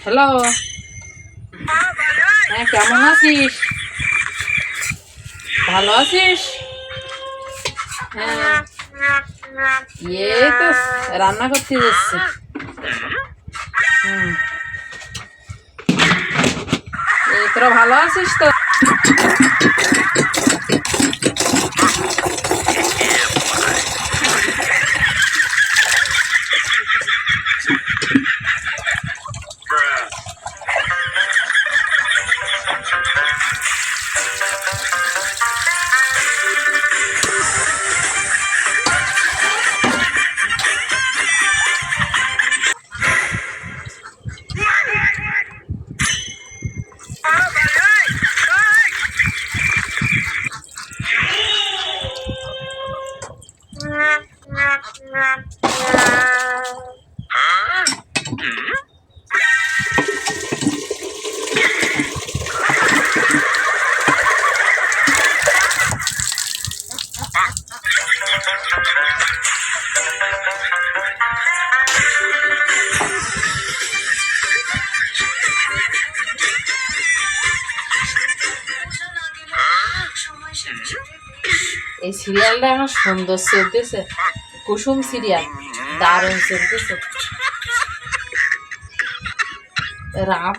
Hello, হ্যাঁ কেমন আছিস? ভালো আছিস? হ্যাঁ, এই তো রান্না করতে যাচ্ছি। তোরা ভালো আছিস তো? এই সিরিয়ালটা এখন সুন্দর চলতেছে, কুসুম সিরিয়াল দারুণ চলতেছে। রাম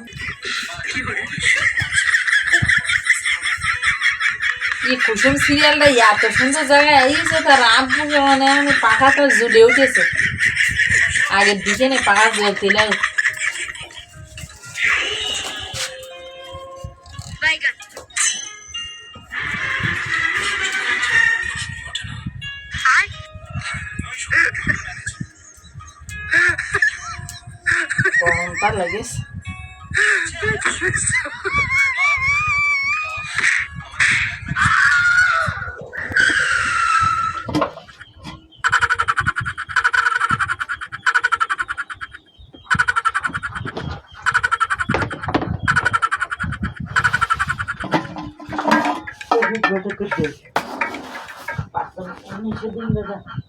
এই কুসুম সিরিয়ালটা এত সুন্দর জায়গায় আইছে, তার রাম মানে আমি পাখাটা ঝুলে উঠেছে। আগের দিকে না পাখা জ্বলছিল। গরমটা লাগেছে। Good.